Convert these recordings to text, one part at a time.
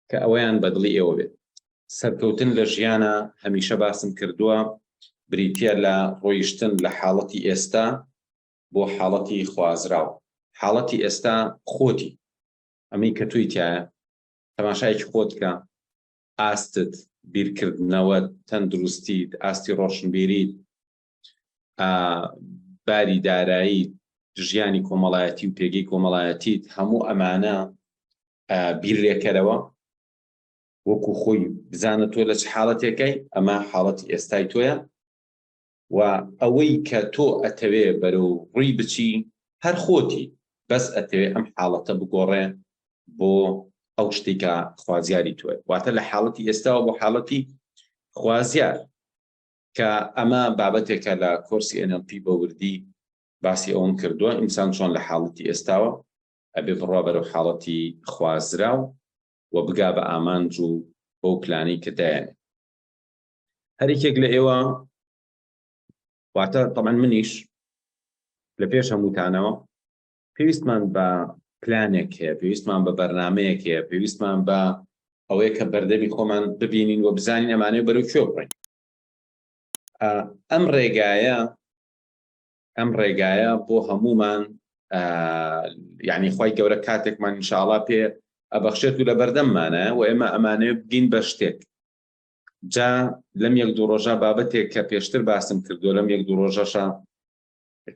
کە ئەوەیان بەدڵی ئێوە بێت. سەرکەوتن لە ژیانە هەمیشە باسم کردووە بریتە لە ڕۆیشتن لە حاڵەتی ئێستا بۆ حاڵەتی خوازراوە. حاڵەتی ئێستا خۆتی ئەمەی کە توی تایە تەماشایەکی خۆت بکە، ئاستت، بیرکردنەوەت، تەندروستیت، ئاستی ڕۆشنبیریت، باری دارایی، ژیانی کۆمەڵایەتی و پێگەی کۆمەڵایەتیت، هەموو ئەمانە بیرڕێکەرەوە وەکو خۆی بزانە تۆ لە چ حاڵەتێکەی، ئەمە حاڵەتی ئێستای تۆیە و ئەوەی کە تۆ ئەتەوێ بەرەو ڕووی بچی هەر خۆتی، بەس ئەتەوێ ئەم حاڵەتە بگۆڕێ بۆ ئەو شتێکە خوازیاری تۆیە. واتە لە حاڵەتی ئێستاوە بۆ حاڵەتی خوازیار، کە ئەمە بابەتێکە لە کۆرسی NLP بە وردی باسی ئەوم کردووە، ئینسان چۆن لە حاڵەتی ئێستاوە ئەبێ بڕوا بەرەو حاڵەتی خوازراو و بگا بە ئامانج و بەو پلانەی کە دایانێ. هەرێکێک لە ئێوە، واتە تەمان منیش لە پێش هەمووتانەوە پێویستمان بە پلانێک هەیە، پێویستمان بە بەرنامەیەک هەیە، پێویستمان بە ئەوەیە کە بەردەمی خۆمان ببینین و بزانین ئەمانەیە بەرەو کوێ بڕین. ئەم ڕێگایە بۆ هەمومان، یعنی خوای گەورە کاتێکمان ئینشاءڵڵا پێ ئەبەخشێت و لە بەردەممانە و ئێمە ئەمانەیە بگین بە شتێک. جا لەم یەک دوو ڕۆژە بابەتێک کە پێشتر باسم کردو، لەم یەک دوو ڕۆژەشە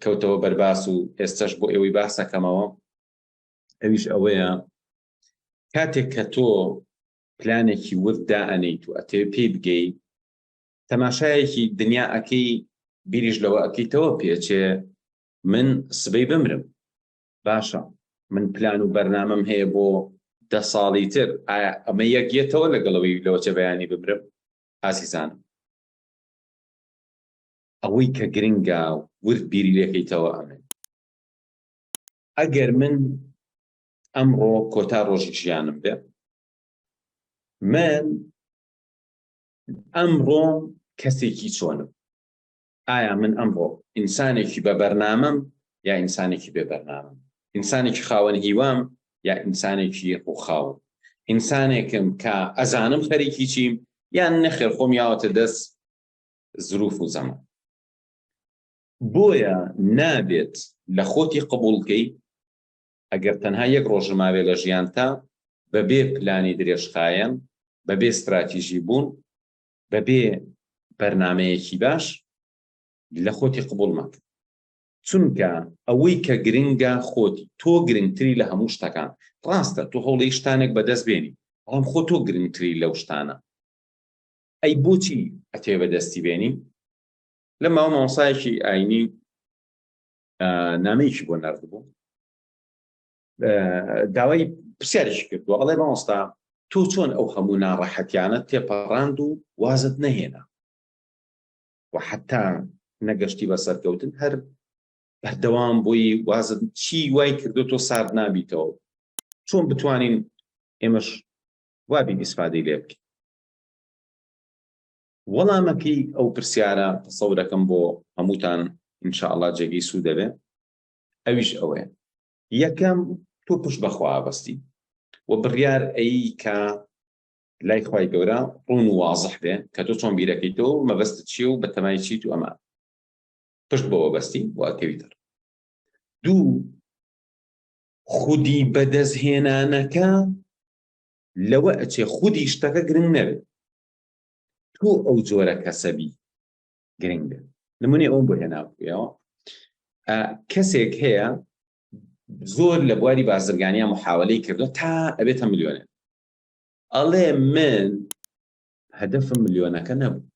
کەوتەوە بەرباس و ئێستش بۆ ئێوەی باسەکەمەوە، ئەویش ئەوەیە کاتێک کە تۆ پلانێکی ورد دائەنیت و ئەتەوێ پێی بگەی، تەماشایەکی دنیا ئەکەی، بیریش لەوە ئەکەیتەوە پێچێ من سبەی بمرم، باشە من پلان و بەرنامەم هەیە بۆ 10 ساڵی تر، ئایا ئەمە یەکێتەوە لەگەڵەوەی لەوە چە بەیانی بمرم؟ ئازیزانم، ئەوەی کە گرنگە ورد بیری لێکەیتەوە ئەمە. ئەگەر من ئەمڕۆ کۆتا ڕۆژی ژیانم بێ، من ئەمڕۆ کەسێکی چۆنم؟ ئایا من ئەمڕۆ ئینسانێکی بە بەرنامەم یا ئینسانێکی بێ بەرنامەم؟ ئینسانێکی خاوەن هیوام یا ئینسانێکی ڕووخاوم؟ ئینسانێکم کە ئەزانم خەریکی چیم یان نەخێر خۆم یاوەتە دەست زروف و زەمان؟ بۆیە نابێت لە خۆتی قبوڵکەی ئەگەر تەنها یەک ڕۆژ ماوێ لە ژیانتا بەبێ پلانی درێژخایەن، بەبێ استراتیژی بوون، بەبێ بەرنامەیەکی باش لە خۆتی قبوڵ مەکە. چونکە ئەوەی کە گرنگە خۆتی، تۆ گرنگتری لە هەموو شتەکان. ڕاستە تۆ هەوڵی شتانێک بەدەست بێنی، بەڵام خۆ تۆ گرنگتری لەو شتانە. ئەی بۆچی ئەتێ بەدەستی بێنی؟ لە ماوە مامۆسایەکی ئاینی نامەیەکی بۆ ناردبوو، داوای پرسیارێکی کردووە، ئەڵێ مامۆستا تۆ چۆن ئەو هەموو ناڕەحەتیانت تێپەڕاند و وازت نەهێنا و حتا نەگەشتی بە سەرکەوتن، هەر بەردەوام بووی وازت چی وای کردو تۆ سارد نابیتەوە، چۆن بتوانین ئێمەش وابین ئیسفادەی لێ بکەین؟ وەڵامەکەی ئەو پرسیارە تەسەورەکەم بۆ هەمووتان ئینشاءڵڵا جێگەی سوود دەبێ، ئەویش ئەوەیە: یەکەم تۆ پشت بەخوا بەستی و بڕیار ئەی کە لای خوای گەورە ڕوون و وازح بێ کە تۆ چۆن بیرەکەیتەوە، مەبەستت چییە و بەتەمای چیت و ئەمە پشت بەوە بەستی و ئەکەویتر. دوو، خودی بەدەستهێنانەکە لەوە ئەچێ خودی شتەکە گرنگ نەبێت، تۆ ئەو جۆرە کەسەبی گرنگ بێت. نمونێ ئەوم بۆ هێناوە، کەسێک هەیە زۆر لە بواری بازرگانیە محاولەی کردو تا ئەبێتە ملیۆنێر، ئەڵێ من هەدەفم ملیۆنەکە نەبوو،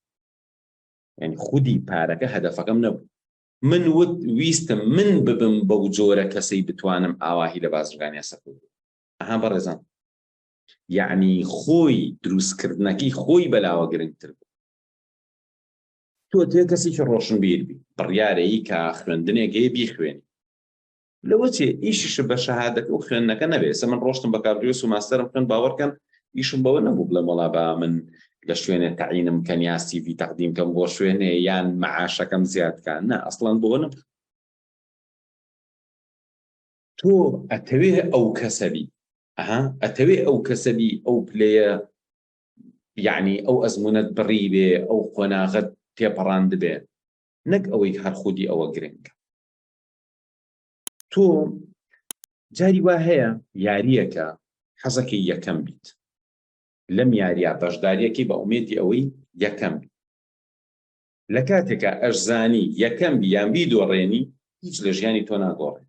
یعنی خودی پارەکە هەدەفەکەم نەبوو، من ویستم من ببم بەو جۆرە کەسەی بتوانم ئاواهی لە بازرگانیە سەرکەوتم. ئەها بەڕێزان، یعنی خۆی دروستکردنەکەی خۆی بەلاوە گرنگتر بوو. تۆ تێ کەسێکی ڕۆشنبیر بی، بڕیارەیی کە خوێندنێک هەیە بیخوێنی، لەوە چێ ئیشیش بە شەهادەکە و خوێندنەکە نەبێ. ئێستا من ڕۆشتم بە کاردیۆس و ماستەرم خوێن، باوەڕکەن ئیشم بەوە نەبوو بڵێم وەڵا با من لە شوێنێ تەعینم کەن یا CV تەقدیم کەم بۆ شوێنێ یان مەعاشەکەم زیادکان، نە، ئەسڵەن بۆ نەبوو. تۆ ئەتەوێ ئەو کەسەبی ئەتەوێ ئەو کەسەبی ئەو پلەیە، یعنی ئەو ئەزمونەت بڕی بێ، ئەو قۆناغت تێپەڕاند بێ، نەک ئەوەی هەر خودی ئەوە گرنگە. تۆ جاری وا هەیە یاریەکە حەزەکەی یەکەم بیت، لەم یاریە بەشداریەکی بە ئومێدی ئەوەی یەکەم بیت. لە کاتێکە ئەشزانی یەکەم بی یان بیدۆڕێنی، هیچ لە ژیانی تۆ ناگۆڕێ،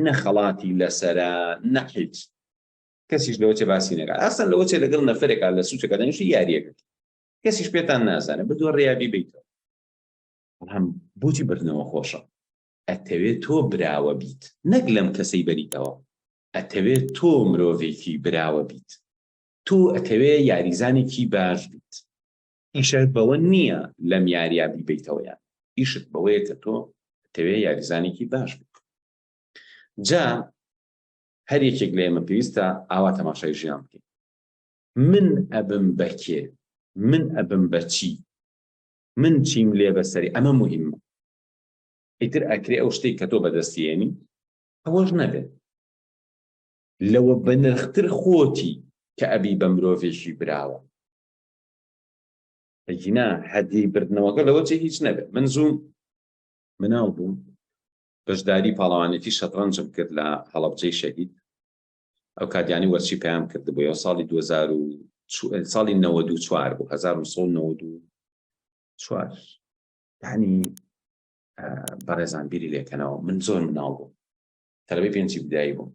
نە خەڵاتی لەسەرە، نە هیچ کەسیش لەوە چێ باسی نەکات. ئاسان لەوە چێ لەگەڵ نەفەرێکا لە سوچەکە دەنیشی یاریەکەت، کەسیش پێتان نازانێت، بدۆڕێ یا بیبیتەوە. بەڵام بۆچی بردنەوە خۆشە؟ ئەتەوێت تۆ براوە بیت، نەک لەم کەسەی بەریتەوە. ئەتەوێت تۆ مرۆڤێکی براوە بیت، تۆ ئەتەوێ یاریزانێکی باش بیت. ئیشت بەوە نییە لەم یاریە بیبیتەوەیان، ئیشت بەوەیە کە تۆ ئەتەوێ یاریزانێکی باش بیت. جا هەر یەکێک لە ئێمە پێویستە ئاوا تەماشای ژیان بکەین. من ئەبم بە کێ؟ من ئەبم بە چی؟ من چیم لێ بەسەری؟ ئەمە موهیمە. ئیتر ئەکرێ ئەو شتێک کە تۆ بەدەستیێنی ئەوەش نەبێت لەوە بە نرختر خۆتی کە ئەبی بە مرۆڤێکی براوە. ئەگینا حەدی بردنەوەکە لەوە چێ هیچ نەبێت. من زوو مناڵ بووم، بەشداری پاڵەوانێتی شەترەنجم کرد لە هەڵەبجەی شەهید. ئەو کاتیانی وەرچی پێیان کردبووە ساڵی 2000 ساڵی 94 بوو، 1994. یعنی بەڕێزان بیری لێکەنەوە، من زۆر مناڵ بووم، تەلەبەی پێنجی بدایی بووم.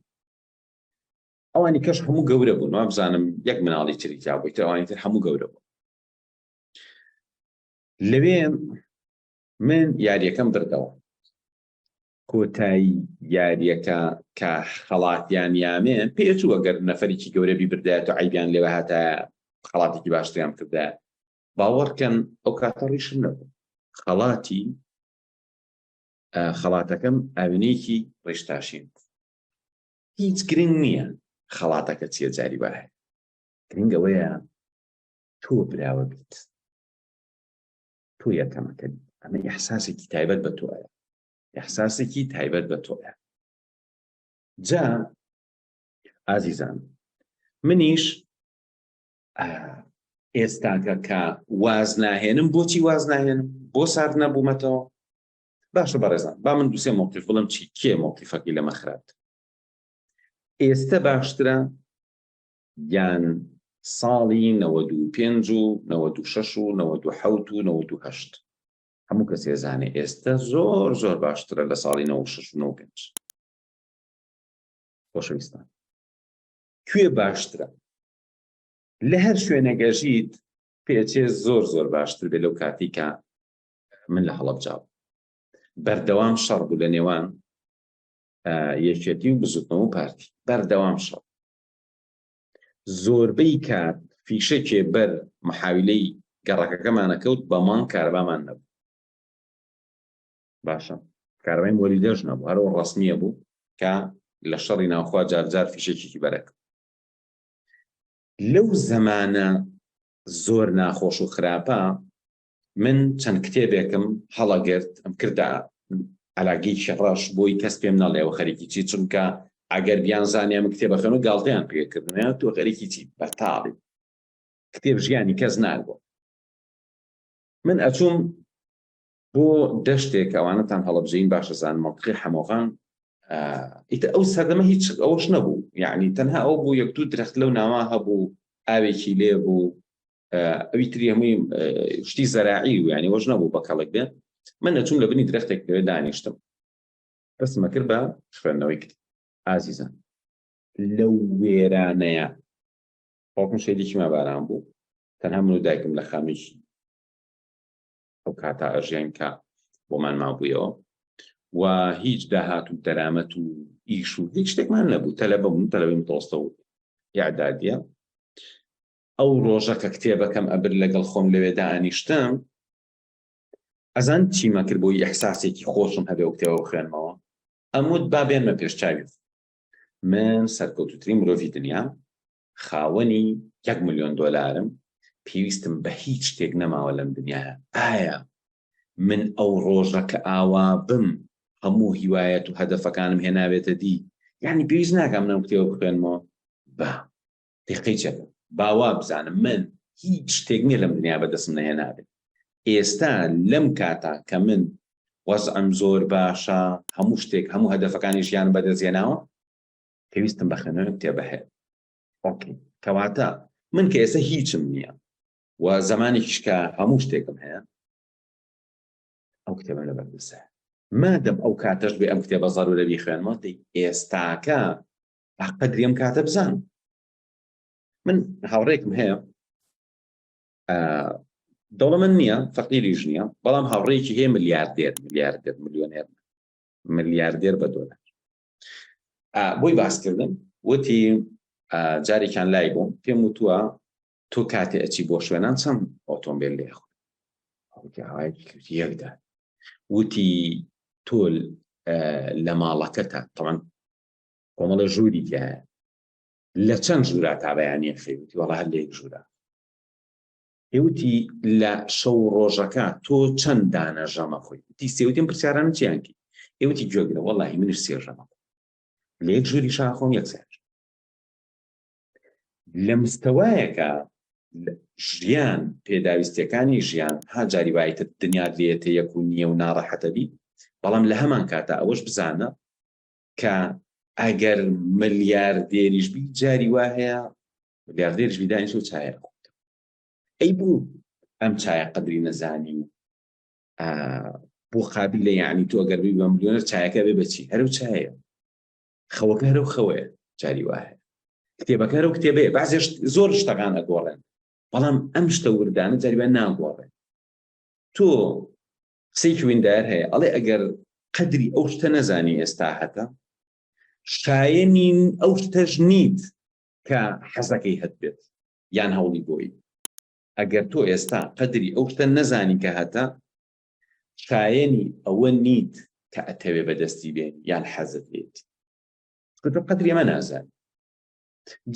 ئەوانی کەش هەموو گەورە بوون، وا بزانم یەک مناڵی تری تا بوویتر، ئەوانی تر هەموو گەورە بوون. لەوێ من یاریەکەم بردەوە. کۆتایی یاریەکە کە خەڵاتیان یامێ پێچوو، ئەگەر نەفەرێکی گەورە بیبردایەوە عیبیان لێوە هاتە خەڵاتێکی باشتریان کردایە، باوەڕکەن ئەو کاتە ڕیشم نەبوو. خەڵاتەکەم ئاوێنەیەکی ڕێشتاشین، هیچ گرنگ نییە خەڵاتەکە چیە، جاری وایە گرنگەوەیە تۆ براوە بیت، تۆ یەکەمەکە بیت. ئەمە ئیحساسێکی تایبەت بە تۆیە، ئیحساسێکی تایبەت بە تۆیە. جا ئازیزان، منیش ئێستاکە کە واز ناهێنم، بۆچی واز ناهێنم؟ بۆ سارد نەبوومەتەوە؟ باشە بەڕێزان، با من دووسێ مۆقیف بڵم چی کێ مۆقیفەکەی لەمە خراپ. ئێستا باشترە یان ساڵی 95 و 96 و 97 و 98؟ هەموو کەسێ زانێ ئێستا زۆر زۆر باشترە لە ساڵی 96 و 95. خۆشەویستان، کوێ باشترە؟ لە هەر شوێنەگەژیت پێچێ زۆر زۆر باشتر بێ لەو کاتی کە من لە هەڵەبجاو. بەردەوام شەڕ بوو لە نێوان یەکێتی و بزوتنەوە و پارتی، بەردەوام شەڕ. زۆربەی کات فیشەکێ بەر محاویلەی گەڕەکەکەمانە کەوت، بەمان کارەبامان نەبوو. باشە، کارەبای وەریدەش نەبوو، هەرەوە ڕەسمیە بوو کە لە شەڕی ناوخوا جارجار فیشێکی بەرەکە. لەو زەمانە زۆر ناخۆش و خراپە، من چەند کتێبێکم هەڵەگرت، ئەم کردە ئەلاگەی شەڕەش بۆی کەس پێم نەڵێەوە خەریکی چی، چونکە ئەگەر بیان زانیان من کتێبە خوێنە گاڵتەیان پێکردنیان تۆ خەریکی چی بەرتاڵی کتێب ژیانی کەس ناگۆ. من ئەچووم بۆ دەشتێک ئەوانەتان هەڵەبجەین باشە زان مەڵقی حەمۆغان. ئیتر ئەو سەردەمە هیچ ئەوەش نەبوو، یعنی تەنها ئەو بوو یەک دوو درەخت لەو ناوا هەبوو، ئاوێکی لێ بوو، ئەوی تری هەمووی شتی زەراعی و یعنی وەش نەبوو بە کەڵک بێت. من ئەچووم لە بنی درەختێک لەوێ دانیشتم، بەسمە کرد بە خوێندنەوەی کرد. ئازیزان، لەو وێرانەیە خۆکم شەیدێکی ماباران بوو، تەنها من و دایکم لە خامێکی ئەو کاتا ئەژیان کە بۆمان مابوویەوە، و هیچ داهات و دەرامەت و ئیش و هیچ شتێکمان نەبوو. تەلەبە بووم، تەلەبەی متەوەسطە و ئیعدادیە. ئەو ڕۆژە کە کتێبەکەم ئەبر لەگەڵ خۆم لەوێ دانیشتم، ئەزان چیمە کرد بۆی ئەحساسێکی خۆشم هەبێ و کتێبە بخوێنمەوە؟ ئەموت با بێنمە پێشچاوی. من سەرکەوتوترین مرۆڤی دنیا، خاوەنی 1 ملیۆن دۆلارم، پێویستم بە هیچ شتێک نەماوە لەم دنیاە. ئایا من ئەو ڕۆژە کە ئاوا بم هەموو هیوایەت و هەدەفەکانم هێناوێتە دی، یعنی پێویست ناکەم نەم کتێبە بخوێنمەوە، با دقیقی چەکە باوا بزانم من هیچ شتێک نییە لەم دنیا بەدەستم نەهێنابێت ئێستا لەم کاتا کە من وەزعم زۆر باشە هەموو شتێک هەموو هەدەفەکانی ژیان بەدەستهێناوە پێویستم بە خوێندنەوەی کتێبە هەیە ئۆکێ کەواتە من کە ئێستا هیچم نییە و زمانێکیش کە هەموو شتێکم هەیە ئەو کتێبە لەبەردەستە مادەم ئەو کاتەش بێ ئەم کتێبە زەڕورە بیخوێنمەوە ئێستاکە قەدری ئەم کاتە بزانم من هاوڕێکم هەیە دەوڵەمەند نییە فەقیریش نییە بەڵام هاوڕێیەکی هەیە ملیاردێر ملیۆنێر ملیاردێر بە دۆلار بۆی باسکردن وتی جارێکیان لای بووم پێم وتووە تۆ کاتێ ئەچی بۆ شوێنان چەند ئۆتۆمبیل لێخۆ یەکدا وتی تۆ لە ماڵەکەتە تەواو کۆمەڵە ژووری تایە لە چەند ژوورا تا بەیانیە خەیوتی وەڵا هەر لە یەک ژوورە ئێوتی لە شەو ڕۆژەکە تۆ چەند دانە ژەمە خۆی وتی سێوتیم پرسیارانە چیانکی ئێوتی گوێگرە وەڵاهی منش سێ ژەمە لە یەک ژووری شاخۆم یەکسەر لە مستەوایەکە ژیان پێداویستیەکانی ژیان ها جاری وایتە دنیا لێتە یەک و نییە و ناڕەحەتە بی بەڵام لە هەمان کاتە ئەوەش بزانە کە ئەگەر ملیاردێریش بی جاری وا هەیە ملیاردێریش بیدانیش و چایە ئەی بوو ئەم چایە قەدری نەزانی بۆ قابل لە یعنی تۆ ئەگەر بی بە ملیۆنەر چایەکە بێ بەچی هەرو چایە خەوەکە هەرو خەوەیە جاری وا هەیە کتێبەکە هەرو کتێبەیە بەعزێ زۆر شتەکان ئەگۆڕێن بەڵام ئەم شتە وردانە جاری وا ناگۆڕێن تۆ قسەی خوێندار هەیە ئەڵێ ئەگەر قەدری ئەو شتە نەزانی ئێستا هەتا شایەنین ئەو شتەش نیت کە حەزەکەی هەت بێت یان هەوڵی بۆی ئەگەر تۆ ئێستا قەدری ئەو شتە نەزانی کە هەتا شایەنی ئەوە نیت کە ئەتەوێ بەدەستی بێن یان حەزت بێت تۆ قەدری ئەمە نازانی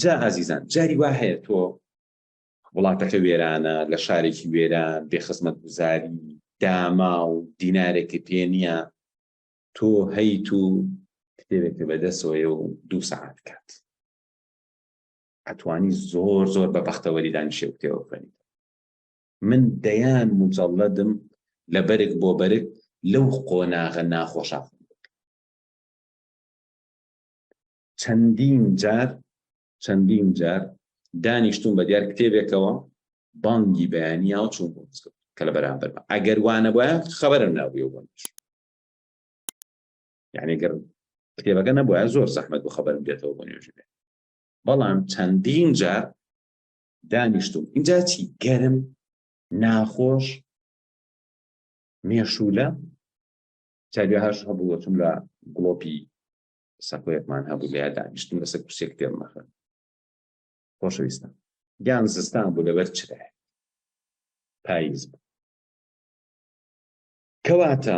جا ئازیزان جاری وا هەیە تۆ وڵاتەکە وێرانە لە شارێکی وێران بێخزمەت گوزاری داما و دینارێکی پێ نییە تۆ هەیت و کتێبێکە بەدەستەوەیە و 2 سەعات کات ئەتوانی زۆر زۆر بە بەختەوەری دانیشێ و کتێوە خوێنیت من دەیان مجەڵەدم لە بەرێک بۆ بەرێک لەو قۆناغە ناخۆشە چەندین جار دانیشتون بە دیار کتێبێکەوە بانگی بەیانیا و چوون بۆ مزگەوت کە لە بەرامبەرمە ئەگەر وانە بووە خەبەرم نابووە بۆنیش یعنی گەر کتێبەکە نەبووە زۆر زەحمەت بۆ خەبەرم دێتەوە بۆ نوێژی بێ بەڵام چەندین جار دانیشتم اینجا چی گەرم ناخۆش مێشولە چاوی هەش هەبوو چوم لە گڵۆپی سەکۆیەکمان هەبوو لە دانیشتم لەسەر کورسێ کتێب مەخەن خۆشەویستم گیان زستان بوو لەبەر چرای پاییز بوو کەواتە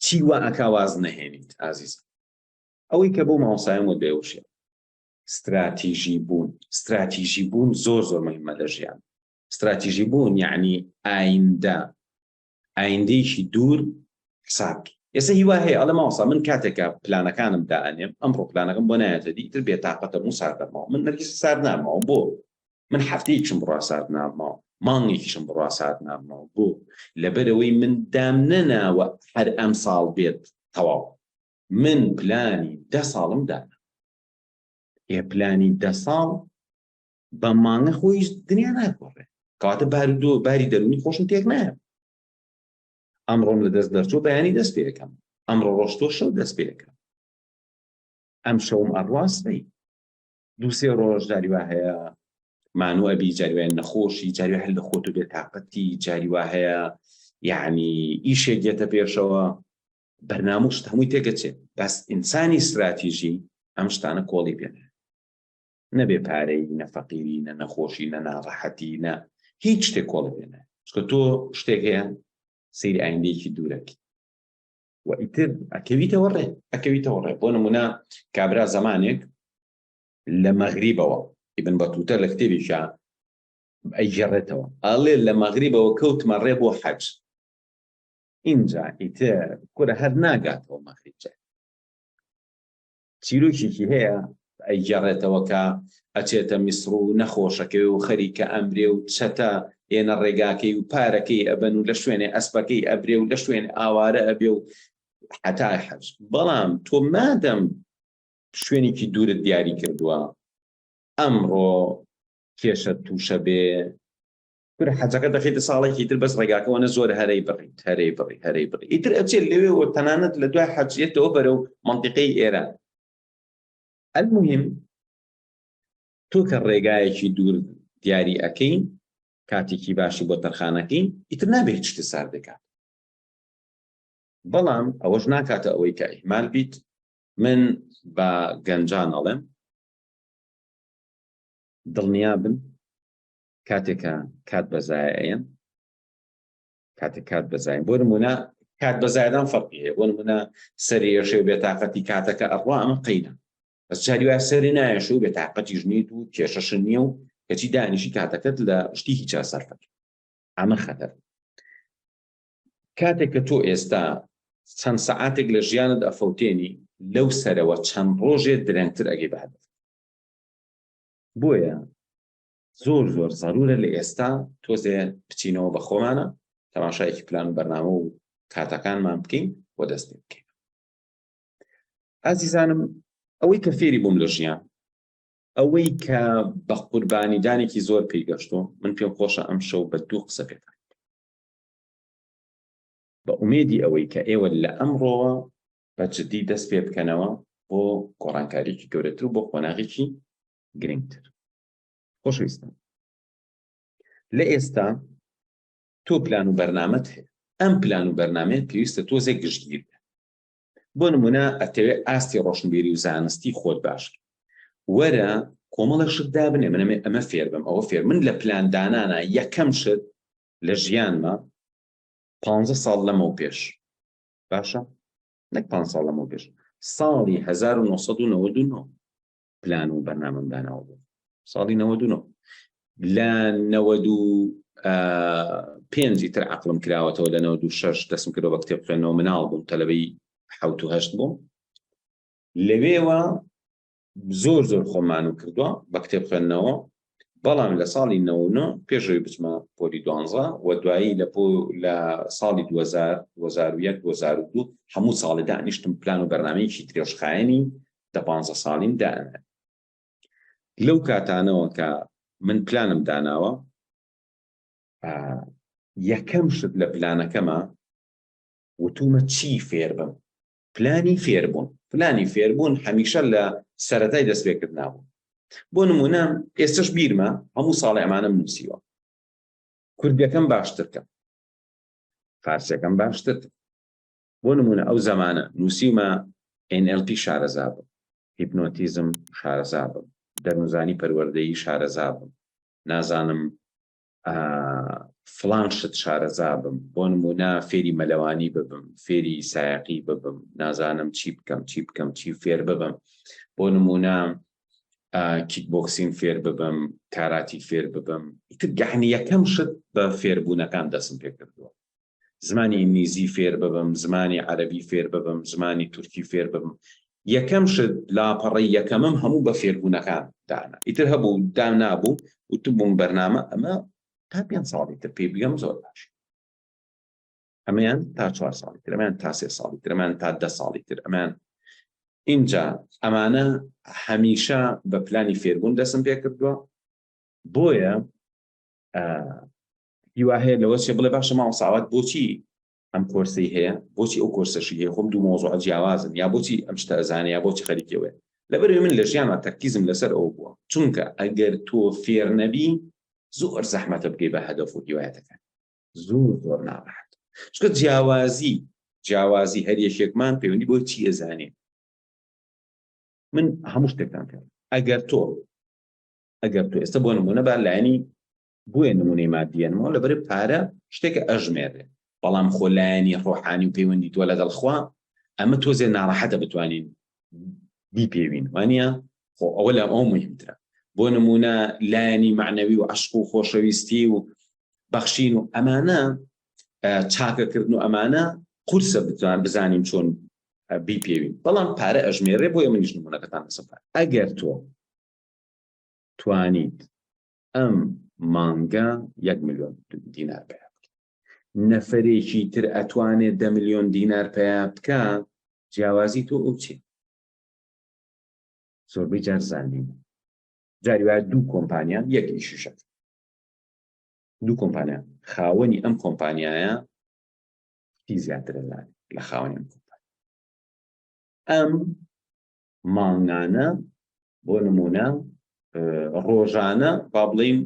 چی وا ئەکا واز نەهێنیت ئازیزم ئەوەی کە بۆ ماوەسایەم و دێوشێ استراتیژی بوون زۆر مهمە لە ژیان استراتیژی بوون یعنی ئایندەیەکی دوور حساب ئێستا هیوا هەیە ئەڵێ ماوەسا من کاتێکە پلانەکانم دائەنێم ئەمڕۆ پلانەکەم بۆ نایەتە دیتر بێتاقەتە و سارد نەماوە من نەرگیز سارد ناماوە بۆ من هەفتەیەکیشم بڕوا سارد ناماوە مانگێکیشم بڕوا سارد ناماوە بۆ لەبەرەوەی من دام نەناوە هەر ئەم ساڵ بێت تەواو من پلانی 10 ساڵم دانا پلانی 10 ساڵ بە مانگە خۆی دنیا ناگۆڕێ کەواتە باری دەرونی خۆشم تێک نایە ئەمڕۆم لە دەست دەرچۆ بەیانی دەست پێ یەکەم ئەمڕۆ ڕۆژتۆ شەو دەست پێ یەکەم ئەم شەوم ئەڕواستەی 2-3 ڕۆژ جاری وا هەیە مانووە بی جاری وایە نەخۆشی جاری وا هەر لە خۆت و بێتاقەتی جاری وا هەیە یعنی ئیشێک دێتە پێشەوە بەرنامە شت هەمووی تێکەچێت بەس ئینسانی استراتیژی ئەم شتانە کۆڵی پێنێ نەبێ پارەی نە فەقیری نە نەخۆشی نە ناڕەحەتی نە هیچ شتێک کۆڵی پێنێ چکە تۆ شتێک هەیە سەیری ئایندەیەکی دوورەکی و ئیتر ئەکەویتەوە ڕێ بۆ نمونە کابرا زەمانێک لە مەغریبەوە ئیبن بەتوتە لە کتێبیشە ئەیگەڕێتەوە ئەڵێ لە مەغریبەوە کەوتمە ڕێ بۆ حەج اینجا ئیتر کورە هەر ناگاتەوە مەغریب جای چیرۆکێکی هەیە ئەیگەڕێتەوە کە ئەچێتە میسر و نەخۆشەکەی و خەریکە ئەمرێ و چەتە ئێنە ڕێگاکەی و پارەکەی ئەبەن و لە شوێنێ ئەسپەکەی ئەبرێ و لە شوێنێ ئاوارە ئەبێ و حەتای حەج. بەڵام تۆ مادەم شوێنێکی دوورت دیاری کردووە ئەمڕۆ کێشە تووشە بێ کورە حەجەکە دەخێتە ساڵێکی تر بەس ڕێگاکەوەنە زۆر هەرەی بڕی ئیتر ئەچێت لەوێەوە تەنانەت لە دوای حەجێتەوە بەرەو مەنطیقەی ئێران. المهم تۆ کە ڕێگایەکی دوور دیاری ئەەکەی کاتێکی باشی بۆ تەرخانەکەی ئیتر نابێت شتە سار دەکات. بەڵام ئەوەش ناکاتە ئەوەی کە ئیحمال بیت من بە گەنجان ئەڵێم دڵنیا بن کاتێکە کات بەزایەن کاتێک کات بەزایەن بۆ نمونە کات بەزایدان فەرقی هەیە. بۆ نمونە سەرێشێ و بێتاقەتی کاتەکە ئەڕوا ئەمە قەینە بەس جاری وایە سەری نایەش و بێتاقەتی ژنیت و کێشەش نییە و کەچی دانیشی کاتەکەت لە شتی هیچا سەرفەت ئەمە خەتەر. کاتێک کە تۆ ئێستا چەند سەعاتێک لە ژیانت ئەفەوتێنی لەو سەرەوە چەند ڕۆژێت درەنگتر ئەگەی بەهدەف. بۆیە زۆر زەرورە لە ئێستا تۆزێ بچینەوە بە خۆمانە تەماشایەکی پلان و بەرنامە و کاتەکانمان بکەین بۆ دەست پێ بکەین. ئازیزانم ئەوەی کە فێری بووم لە ژیان ئەوەی کە بە قوربانیدانێکی زۆر پێیگەشتۆ من پێم خۆشە ئەم شەو بە دوو قسە پێکەم بە ئومێدی ئەوەی کە ئێوە لە ئەمڕۆوە بە جددی دەست پێ بکەنەوە بۆ گۆڕانکاریی گەورەتر و بۆ قۆناغێکی گرنگتر. خۆشەویستم لە ئێستا تۆ پلان و بەرنامەت هەیە. ئەم پلان و بەرنامەیە پێویستە تۆزێ گشتگیر بێت. بۆ نمونە ئەتەوێت ئاستی ڕۆشنبیری و زانستی خۆت باش وەرە کۆمەڵە شت دابنێ من ئەمە فێر بم ئەوە فێر. من لە پلاندانانە یەکەم شت لە ژیانمە 15 ساڵ لەمەوە پێش باشە نەک 5 ساڵ لەمەوە پێش ساڵی 1999 پلان و بەرنامەم داناوە بوو. ساڵی 99 لە 95 تر عەقڵم کراوەتەوە لە 96 دەستم کردەوە بە کتێب خوێندنەوە مناڵ بووم تەلەبەی 7 بووم. لەوێوە زۆر خۆمانم کردووە بە کتێب خوێندنەوە. بەڵام لە ساڵی 99 پێشەوەی بچمە پۆلی 12 و دوایی لە ساڵی 2001 2002 هەموو ساڵی دانیشتم پلان و بەرنامەیەکی درێژخایەنی 15 ساڵیم دانا. لەو کاتانەوە کە من پلانم داناوە یەکەم شت لە پلانەکەمە وتومە چی فێر بم. پلانی فێربوون هەمیشە لە سەرەتای دەستپێکردنا بوو. بۆ نمونە ئێستش بیرمە هەموو ساڵی ئەمانە نووسیوە کوردیەکەم باشترکە فارسیەکەم باشتر. بۆ نمونە ئەو زەمانە نووسیمە NLP شارەزا بم، هیپنۆتیزم شارەزا بم، دەرونزانی پەروەردەیی شارەزا بم، نازانم فڵان شت شارەزا بم. بۆ نمونە فێری مەلەوانی ببم، فێری سایقی ببم، نازانم چی بکەم چی فێر ببم. بۆ نمونە کیک بۆکسین فێر ببم، کاراتی فێر ببم. ئیتر گەحنی یەکەم شت بە فێربوونەکان دەستم پێ کردووە. زمانی ئینگلیزی فێر ببم، زمانی عەرەبی فێر ببم، زمانی تورکی فێر ببم. یەکەم شت لاپەڕی یەکەمم هەموو بە فێربوونەکان دانا. ئیتر هەبوو دام نابوو وتم بووم بەرنامە ئەمە تا 5 ساڵی تر پێی بگەم زۆر باش، ئەمەیان تا 4 ساڵی تر، ئەمەیان تا 3 ساڵی تر، ئەمەیان تا 10 ساڵی تر. ئەمەیان اینجا ئەمانە هەمیشە بە پلانی فێربوون دەستم پێ کردووە. بۆیە هیوا هەیە لەوە چێ بڵێ باشە ماوە ساوات بۆچی ئەم کۆرسی هەیە، بۆچی ئەو کۆرسەشی هەیە، خۆم دوو مۆزوع جیاوازن، یا بۆچی ئەم شتە ئەزانێ یا بۆچی خەریکەوێ. لەبەرەوەی من لە ژیانە تەرکیزم لەسەر ئەوە بووە، چونکە ئەگەر تۆ فێر نەبی زۆر زەحمەتە بگەی بە هەدەف و هیوایەتەکان، زۆر ناڕەحەت. چونکە جیاوازی هەر یەکێکمان پەیوەندی بۆ چی ئەزانێ. من هەموو شتێکتان پێ ئەگەر تۆ ئێستا بۆ نمونە با لایەنی بۆیە نمونەی مادیەنەوە لەبەرەوەی پارە شتێکە ئەژمێرێ، بەڵام خۆ لایەنی ڕۆحانی و پەیوەندی تۆ لەگەڵ خوا ئەمە تۆزێ ناڕەحەتە بتوانین بیپێوین، وانە خۆ ئەوە لە ئەو مهمترە. بۆ نمونە لایەنی معنەوی و عەشق و خۆشەویستی و بەخشین و ئەمانە چاکەکردن و ئەمانە قورسە بزانیم چۆن بیپێوین بەڵام پارە ئەژمێرێ بۆیە منیش نمونەکەتان لەسەر ئەگەر تۆ توانیت ئەم مانگە 1 ملیۆن دینار پێیا بکە نەفەرێکی تر ئەتوانێت 10 ملیۆن دینار پێیا بکە جیاوازی تۆ ئەو چێ زۆربەی جار زانین جاری وایە دوو کۆمپانیا یەک ئیشیشەکە دوو کۆمپانیا خاوەنی ئەم کۆمپانیایە تی زیاترە لە خاوەنی ئەم کۆمپانیا ئەم مانگانە بۆ نمونە ڕۆژانە با بڵێین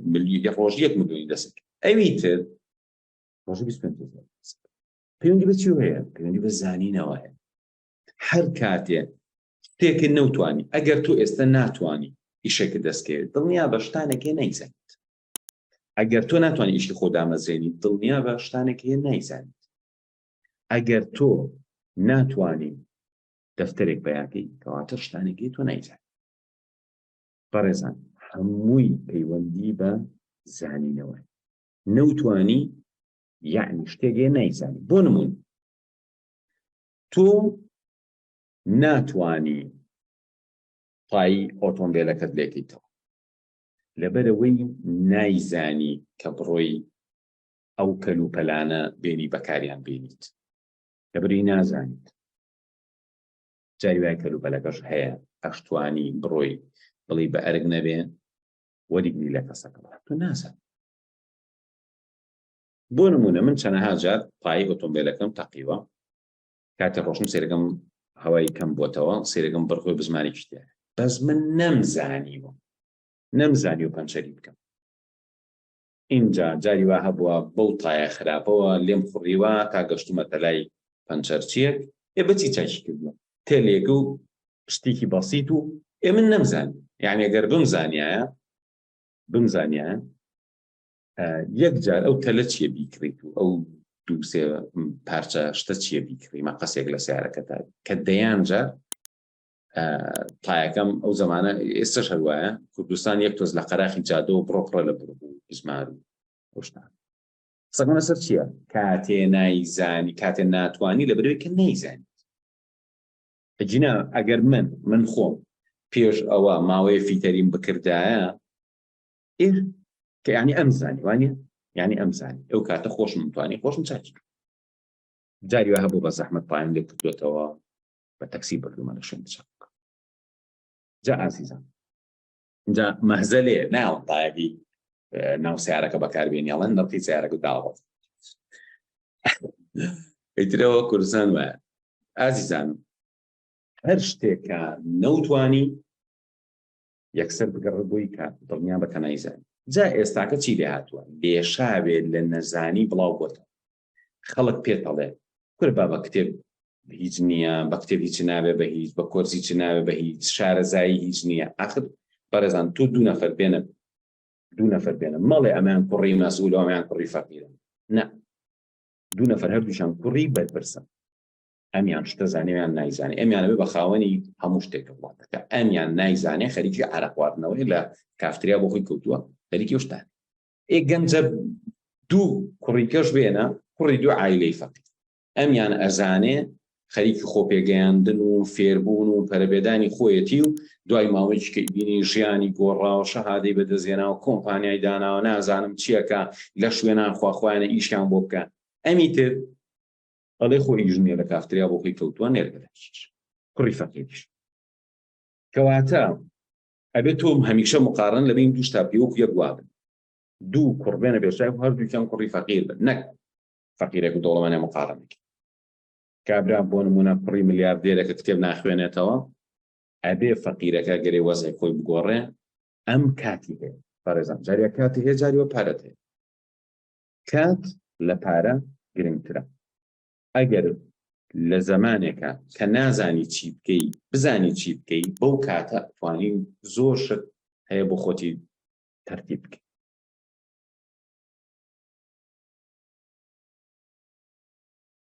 ڕۆژ 1 ملیۆنی دەست ئەوی تر ڕۆژی 25 پەیوەندی بە چی هەیە پەیوەندی بە زانینەوە هەیە هەر کاتێ شتێکت نەوتوانی ئەگەر تۆ ئێستا ناتوانی ئیشێکت دەستکەوێت دڵنیا بە شتانێکی نەیزانیت ئەگەر تۆ ناتوانانی ئیشی خۆ دامەزرێنیت دڵنیا بە شتانێکی نەیزانیت ئەگەر تۆ ناتوانی دەفتەرێک بەیاکەی کەواتە شتانێکی تۆ نەیزانیت بەڕێزان هەمووی پەیوەندی بە زانینەوە نەوتوانی یعنی شتێکی نەیزانی بۆ نمون تۆ ناتوانی پای ئۆتۆمبیلەکەت لێکەیتەوە لەبەرەوەی نایزانی کە بڕۆی ئەو کەلوپەلانە بێنی بەکاریان بێنیت لەبەرەوەی نازانیت جاری وای کەلوپەلەکەش هەیە ئەشتوانی بڕۆی بڵی بە ئەرگ نەبێ وەریگری لە کەسەکە تۆ نازان بۆ نمونە من چەندەها جار پای ئۆتۆمبیلەکەم تەقیوە کاتێ ڕۆشتم سێرەکەم هەوای کەم بۆتەوە سێرەکەم بڕخۆی بزمانی شتێ بەس من نەمزانی و پەنچەری بکەم اینجا جاری وا هەبووە بەو تایە خراپەوە لێم خوڕیوە تا گەشتومەتە لای پەنچەرچیەک بەچی چاکی کردووە تێلێگە و شتێکی بەسیط و من نەمزانی یعنی ئەگەر بمزانیایە یەک جار ئەو تەلە چیە بیکڕیت و ئەو دوو سێ پارچە شتە چیە بیکڕی مەقەسێک لە سیارەکەتا کە دەیان جار تایەکەم ئەو زەمانە ئێستش هەروایە کوردستان یەک تۆز لە قەراخی جادە و بڕۆپڕە لە بڕبوو ئیزمار و ئەوشتان قسەکەم لەسەر چییە کاتێ نایزانی کاتێ ناتوانی لەبەرەوەی کە نەیزانیت ئەجینا ئەگەر من خۆم پێش ئەوە ماوەیە فیتەریم بکردایە کە یعنی ئەمزانی وانە یعنی ئەمزانی ئەو کاتە خۆشم توانی خۆشم چاکی جاری وە هەبوو بە زەحمەت پایم لێ کردوێتەوە بە تەکسی بردومە لە شوێن چاک جا ئازیزان اینجا مەهزە لێ ناوە تایەکی ناو سیارەکە بەکاربێنی ئەڵێن نرخی سیارەکە داوە ئیترەوە کوردستان وایە ئازیزان هەر شتێکە نەوتوانی یەکسەر بگەڕێ بۆی کە دڵنیا بە کە نایزانی جا ئێستاکە چی لێ هاتووە لێشاوێت لە نەزانی بڵاو بۆتەوە خەڵک پێت دەڵێ کوربا بە کتێب هیچ نییە بە کتێب هیچ نابێ بە هیچ بە کۆرسی چ نابێ بە هیچ شارەزایی هیچ نییە ئاخر بەڕێزان تۆ دوو نەفەر بێنە مەڵێ ئەمان کوڕی مەسئول ئەمان کوڕی فەقیرن نە دوو نەفەر هەردووشان کوڕی بەرپرسن ئەمیان شتە زانیان نایزانێ ئەمیانەوێ بە خاوەنی هەموو شتێکە وڵاتەکە ئەمیان نایزانێ خەریکی عەرەق خواردنەوەی لە کافتریا بۆ خۆی کەوتووە خەریکی شتان گەنجە دوو کوڕیکەش بێنە کوڕی دوو عایلەی فەقیر ئەمیان ئەزانێ خەریکی خۆپێگەیاندن و فێربوون و پەرەبێدانی خۆیەتی و دوای ماوەیەکی کە بینی ژیانی گۆڕاوە شەهادەی بەدەستهێناوە کۆمپانیای داناوە نازانم چیەکە لە شوێنان خواخوایانە ئیشیان بۆ بکە ئەمی تر ئەڵێ خۆی ژنیە لە کافتریا بۆ خۆی کەوتووە نێرگەلەکیش کوڕی فەقیریش کەواتە ئەبێت تۆ هەمیشە مقارن لە بین دوو شتا پێوەکو یەک وابن دوو کوڕبێنە بێشای هەردووکیان کوڕی فەقیر بن نەک فەقیرێک و دەوڵەمەندێ مقارنێک کابرا بۆ نمونە کوڕی ملیاردێرێکە کتێب ناخوێنێتەوە ئەبێ فەقیرەکە گەرێ وەزعی خۆی بگۆڕێ ئەم کاتی هەیە بەڕێزان جاریە کاتی هەیە جاریوە پارەت هەیە کات لە پارە گرنگترە ئەگەر لە زەمانێکە کە نازانی چی بکەی بزانی چی بکەی بەو کاتە توانی زۆر شت هەیە بۆ خۆتی تەرتیب بکەی